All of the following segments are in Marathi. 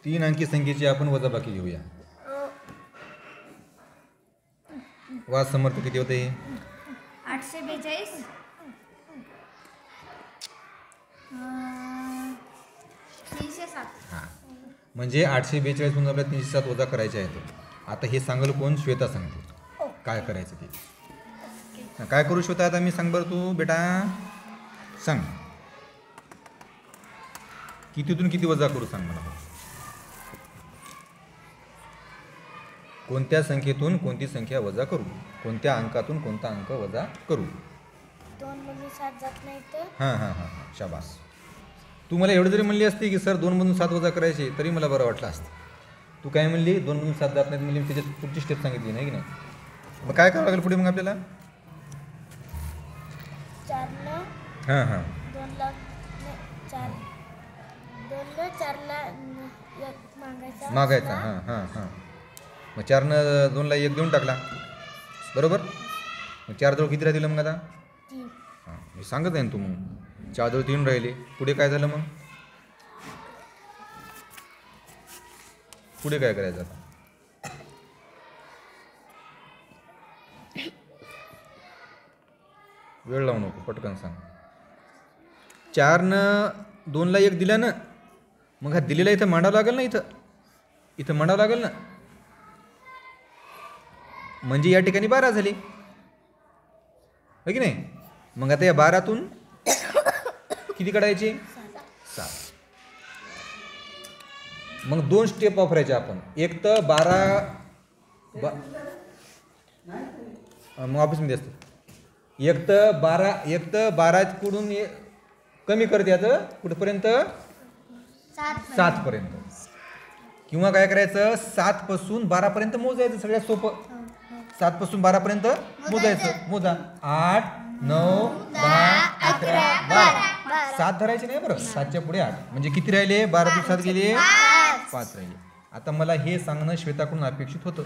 3 अंकी संख्येची आपण वजाबाकी घेऊया. वाद समर्थ किती होते? 842 307. हां, म्हणजे 842 म्हणून आपल्याला 307 वजा करायचे आहेत. आता हे सांगल कोण? श्वेता सांगते काय करायचं ते. काय करू श्वेता आता? मी सांग बरं, तू बेटा सांग. कितीतून किती वजा करू सांग मला. कोणत्या संख्येतून कोणती संख्या वजा करू? कोणत्या अंकातून कोणता अंक वजा करू? 2 मधून 7 जात नाही तर. हां हां हां हां, शाबास. तू मला एवढं जरी म्हणली असती की सर 2 मधून 7 वजा करायचे तरी मला बरं वाटलं असतं. तू काय म्हणली? 2 मधून 7 जात नाहीत म्हणजे त्याच्यात पुढची स्टेप सांगितली नाही की नाही. मग काय करावं लागेल पुढे मग आपल्याला? 4 हां हां 2 ला 4 2 ला 4 ला मागायचा. हां हां हां, मग 4नं 2ला 1 देऊन टाकला बरोबर. मग 4 जवळ किती राहतील मग आता? 3. हां, मी सांगत आहे ना तू. मग 4 जवळ 3 राहिले. पुढे काय झालं मग? पुढे काय करायचं आता? वेळ लावू नको, पटकन सांग. 4नं 2ला 1 दिला ना, मग हा दिलेला इथं मांडावं लागेल ना. इथं मांडावं लागेल ना. म्हणजे या ठिकाणी 12 झाली हो की नाही. मग आता या 12तून किती काढायचे? 7. मग 2 स्टेप वापरायचे आपण. एक तर 12 मग ऑफिसमध्ये असतं. एक तर 12 कडून कमी करते याचं कुठपर्यंत? 7 पर्यंत. किंवा काय करायचं? 7 पासून 12 पर्यंत मोजायचं. सगळ्यात सोपं. 7 पासून 12 पर्यंत मोजायचं. मोजा. 8 9 10 11 12. 7 धरायचे नाही बरं. 7च्या पुढे 8 म्हणजे किती राहिले? 12 दिवसात गेले 5 राहिले. आता मला हे सांगणं श्वेताकडून अपेक्षित होतं,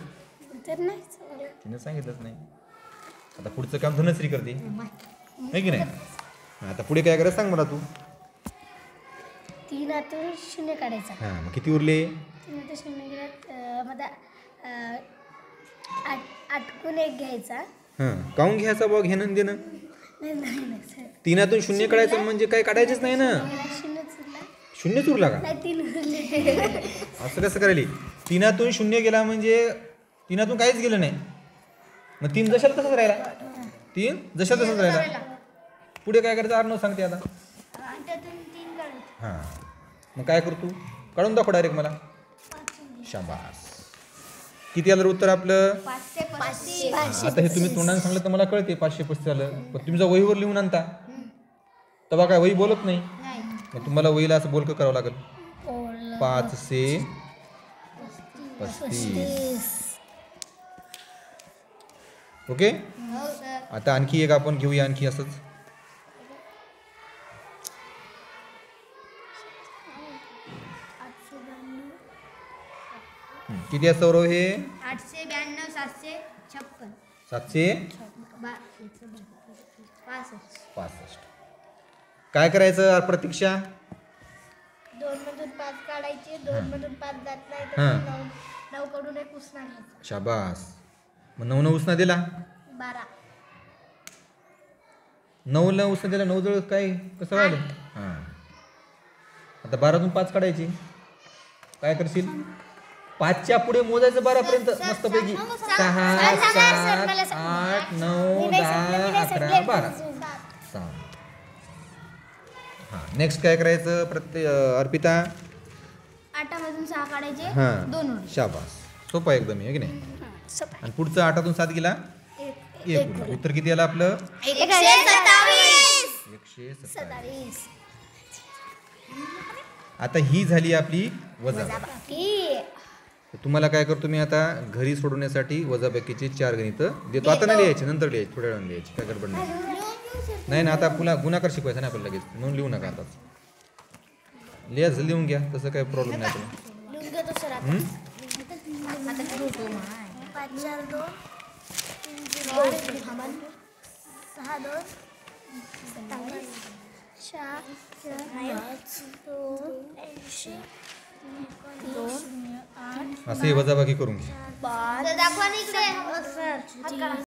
तिने सांगितलंच नाही. आता पुढचं काम धनश्री करते आहे की नाही. आता पुढे काय करायचं सांग मला तू. 3 शून्य काढायचा. हां, मग किती उरले? 3 शून्य गेला मला 8 1 घ्यायचा. हां, काऊन घ्यायचा बघ घेणं देणं. नाही 3तून 0 काढायचं म्हणजे काय काढायचंच नाही ना. 0 उरला का? असं कसं करायली? 3तून 0 गेला म्हणजे 3तून काहीच गेलं नाही. मग 3 जशाला तसंच राहिला. 3 जशाला तसंच राहिला. पुढे काय करायचं? आर्नव सांगते आता. हां, मग काय करतो? काढून दाखव डायरेक्ट मला. शाबास. किती आलं उत्तर आपलं? 535. आता हे तुम्ही तोंडाने सांगलं तर मला कळते 535 आलं. पण तुमच्या वहीवर लिहून आणता तेव्हा काय वही बोलत नाही. मग तुम्हाला वहीला असं बोलकं करावं लागेल. 535. ओके. आता आणखी एक आपण घेऊया. आणखी असंच किती आहे सौरव? हे 892 756 765. काय करायचं प्रतीक्षा? 2 मधून 5 काढायचे. 2 मधून 5 जात नाही तर 9 कडून 1 उसना घ्यायचा. शाबास. मग 9 उसना दिला. 12. 9ला उसना दिला. 9 जवळ काय कसं व्हायला? हां, आता 12तून 5 काढायची. काय करशील? 5च्या पुढे मोजायचं 12 पर्यंत मस्तपैकी. 6 7 8 9 10 11 12. हां, नेक्स्ट काय करायचं अर्पिता? 8 मधून 6 काढायचे. हां, 2 शाबास. सोपं एकदम आहे की नाही. आणि पुढचं 8तून 7 गेला 1. उत्तर किती आलं आपलं? 127. आता ही झाली आपली वजाबाकी. तुम्हाला काय करतो मी आता? घरी सोडवण्यासाठी वजाबाकीचे 4 गणितं देतो. आता नाही लिहायचे, नंतर लिहायचे, थोड्या वेळाने लिहायचे. काय गडबड नाही ना. आता पुन्हा गुणाकार शिकवायचा नाही आपल्याला लगेच. म्हणून लिहू नका आता. लिहायचं लिहून घ्या, तसं काही प्रॉब्लेम नाही तुला. 5 4 2 3 0 6 2 4 5 2 80 2 असे वजाबाकी करून घे. दाखवा ना इकडे.